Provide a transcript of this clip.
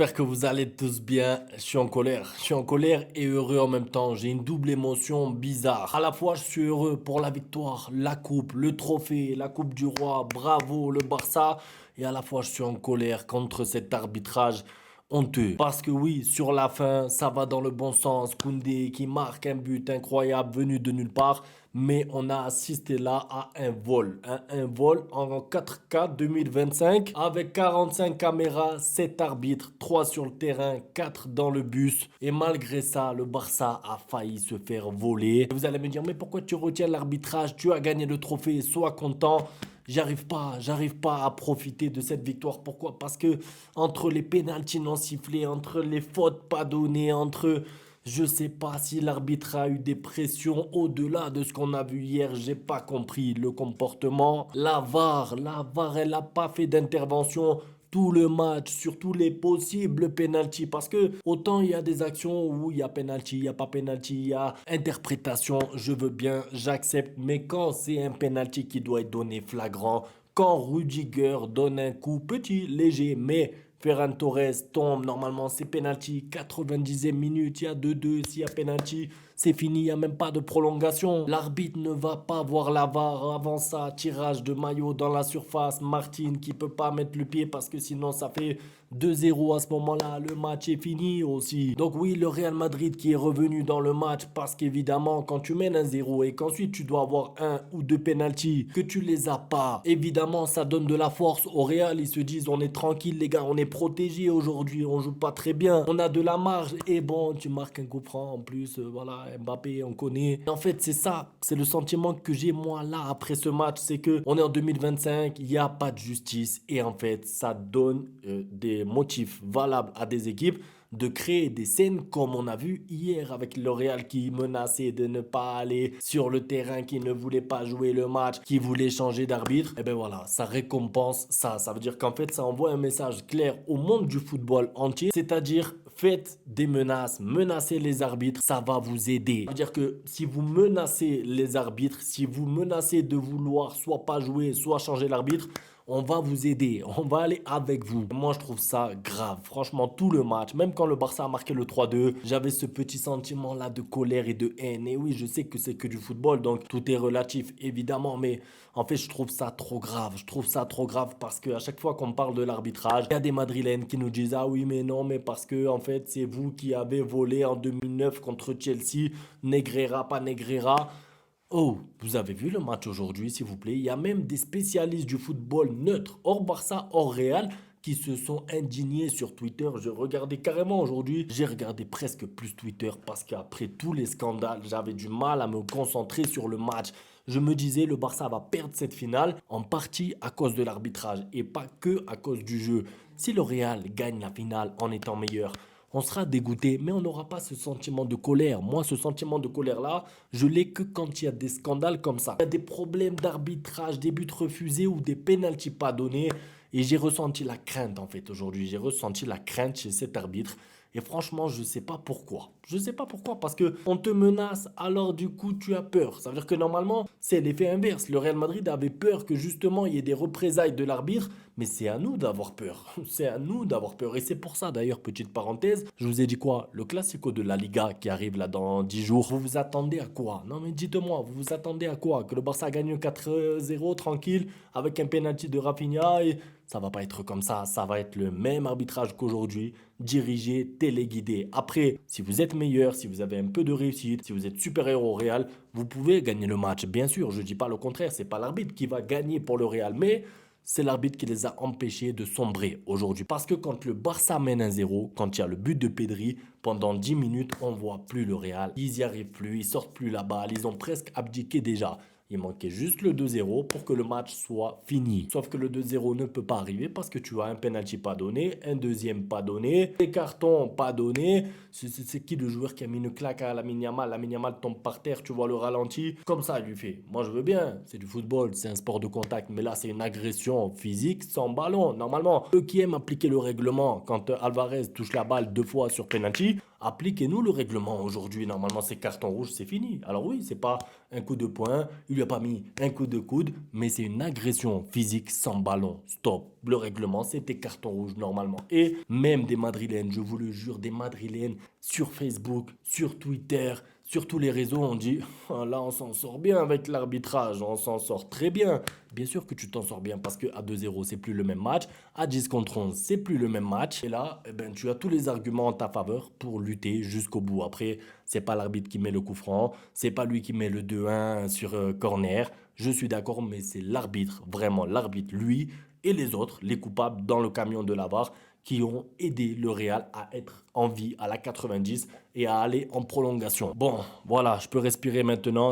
j'espère que vous allez tous bien. Je suis en colère. Je suis en colère et heureux en même temps. J'ai une double émotion bizarre. À la fois, je suis heureux pour la victoire, la coupe, le trophée, la coupe du roi. Bravo, le Barça. Et à la fois, je suis en colère contre cet arbitrage honteux. Parce que oui, sur la fin, ça va dans le bon sens. Koundé qui marque un but incroyable venu de nulle part. Mais on a assisté là à un vol. Un vol en 4K 2025 avec 45 caméras, 7 arbitres, 3 sur le terrain, 4 dans le bus. Et malgré ça, le Barça a failli se faire voler. Vous allez me dire, mais pourquoi tu retiens l'arbitrage? Tu as gagné le trophée, sois content. J'arrive pas à profiter de cette victoire. Pourquoi? Parce que entre les pénaltys non sifflés, entre les fautes pas données, entre je sais pas si l'arbitre a eu des pressions au-delà de ce qu'on a vu hier. J'ai pas compris le comportement. La VAR, elle a pas fait d'intervention tout le match sur tous les possibles penalties parce que autant il y a des actions où il y a penalty, il y a pas penalty, il y a interprétation, je veux bien, j'accepte, mais quand c'est un penalty qui doit être donné flagrant, quand Rudiger donne un coup petit, léger, mais Ferran Torres tombe, normalement c'est penalty, 90e minute, il y a 2-2, s'il y a penalty, c'est fini, il n'y a même pas de prolongation. L'arbitre ne va pas voir la VAR avant ça, tirage de maillot dans la surface, Martin qui peut pas mettre le pied parce que sinon ça fait 2-0 à ce moment-là, le match est fini aussi. Donc oui, le Real Madrid qui est revenu dans le match parce qu'évidemment quand tu mènes un 0 et qu'ensuite tu dois avoir un ou deux penalties, que tu les as pas, évidemment ça donne de la force au Real, ils se disent on est tranquille les gars, on est protégé aujourd'hui, on joue pas très bien, on a de la marge et bon tu marques un coup franc en plus, voilà Mbappé on connaît. En fait c'est ça, c'est le sentiment que j'ai moi là après ce match, c'est que on est en 2025, il n'y a pas de justice et en fait ça donne des motifs valables à des équipes de créer des scènes comme on a vu hier avec le Real qui menaçait de ne pas aller sur le terrain, qui ne voulait pas jouer le match, qui voulait changer d'arbitre. Et ben voilà, ça récompense ça. Ça veut dire qu'en fait, ça envoie un message clair au monde du football entier, c'est-à-dire faites des menaces, menacez les arbitres, ça va vous aider. Ça veut dire que si vous menacez les arbitres, si vous menacez de vouloir soit pas jouer, soit changer l'arbitre, on va vous aider, on va aller avec vous. Moi, je trouve ça grave. Franchement, tout le match, même quand le Barça a marqué le 3-2, j'avais ce petit sentiment-là de colère et de haine. Et oui, je sais que c'est que du football, donc tout est relatif, évidemment. Mais en fait, je trouve ça trop grave. Je trouve ça trop grave parce qu'à chaque fois qu'on parle de l'arbitrage, il y a des Madrilènes qui nous disent ah oui, mais non, mais parce que en fait, c'est vous qui avez volé en 2009 contre Chelsea, Negreira, pas Negreira. Oh, vous avez vu le match aujourd'hui, s'il vous plaît? Il y a même des spécialistes du football neutre, hors Barça, hors Real, qui se sont indignés sur Twitter. Je regardais carrément aujourd'hui, j'ai regardé presque plus Twitter parce qu'après tous les scandales, j'avais du mal à me concentrer sur le match. Je me disais, le Barça va perdre cette finale en partie à cause de l'arbitrage et pas que à cause du jeu. Si le Real gagne la finale en étant meilleur, on sera dégoûté, mais on n'aura pas ce sentiment de colère. Moi, ce sentiment de colère-là, je l'ai que quand il y a des scandales comme ça. Il y a des problèmes d'arbitrage, des buts refusés ou des pénaltys pas donnés. Et j'ai ressenti la crainte, en fait, aujourd'hui. J'ai ressenti la crainte chez cet arbitre. Et franchement, je ne sais pas pourquoi. Je ne sais pas pourquoi, parce que on te menace, alors du coup, tu as peur. Ça veut dire que normalement, c'est l'effet inverse. Le Real Madrid avait peur que justement, il y ait des représailles de l'arbitre, mais c'est à nous d'avoir peur. C'est à nous d'avoir peur. Et c'est pour ça, d'ailleurs, petite parenthèse, je vous ai dit quoi? Le Classico de la Liga qui arrive là dans 10 jours, vous vous attendez à quoi? Non, mais dites-moi, vous vous attendez à quoi? Que le Barça gagne 4-0 tranquille, avec un penalty de Rafinha et ça va pas être comme ça va être le même arbitrage qu'aujourd'hui, dirigé, téléguidé. Après, si vous êtes meilleur, si vous avez un peu de réussite, si vous êtes supérieur au Real, vous pouvez gagner le match. Bien sûr, je dis pas le contraire, c'est pas l'arbitre qui va gagner pour le Real, mais c'est l'arbitre qui les a empêchés de sombrer aujourd'hui. Parce que quand le Barça mène un 0, quand il y a le but de Pedri, pendant 10 minutes, on voit plus le Real. Ils y arrivent plus, ils sortent plus la balle, ils ont presque abdiqué déjà. Il manquait juste le 2-0 pour que le match soit fini. Sauf que le 2-0 ne peut pas arriver parce que tu as un penalty pas donné, un deuxième pas donné, des cartons pas donnés. C'est qui le joueur qui a mis une claque à Lamine Yamal? Lamine Yamal tombe par terre, tu vois le ralenti. Comme ça, il lui fait. Moi, je veux bien. C'est du football, c'est un sport de contact. Mais là, c'est une agression physique sans ballon. Normalement, eux qui aiment appliquer le règlement, quand Alvarez touche la balle 2 fois sur penalty, appliquez-nous le règlement aujourd'hui. Normalement, c'est carton rouge, c'est fini. Alors oui, c'est pas un coup de poing, il lui a pas mis un coup de coude, mais c'est une agression physique sans ballon. Stop. Le règlement, c'était carton rouge normalement. Et même des Madrilènes, je vous le jure, des Madrilènes sur Facebook, sur Twitter, sur tous les réseaux, on dit ah, là, on s'en sort bien avec l'arbitrage, on s'en sort très bien. Bien sûr que tu t'en sors bien parce qu'à 2-0, c'est plus le même match. À 10 contre 11, c'est plus le même match. Et là, eh ben, tu as tous les arguments en ta faveur pour lutter jusqu'au bout. Après, c'est pas l'arbitre qui met le coup franc, c'est pas lui qui met le 2-1 sur corner. Je suis d'accord, mais c'est l'arbitre, vraiment l'arbitre, lui et les autres, les coupables dans le camion de la VAR, qui ont aidé le Real à être en vie à la 90 et à aller en prolongation. Bon, voilà, je peux respirer maintenant.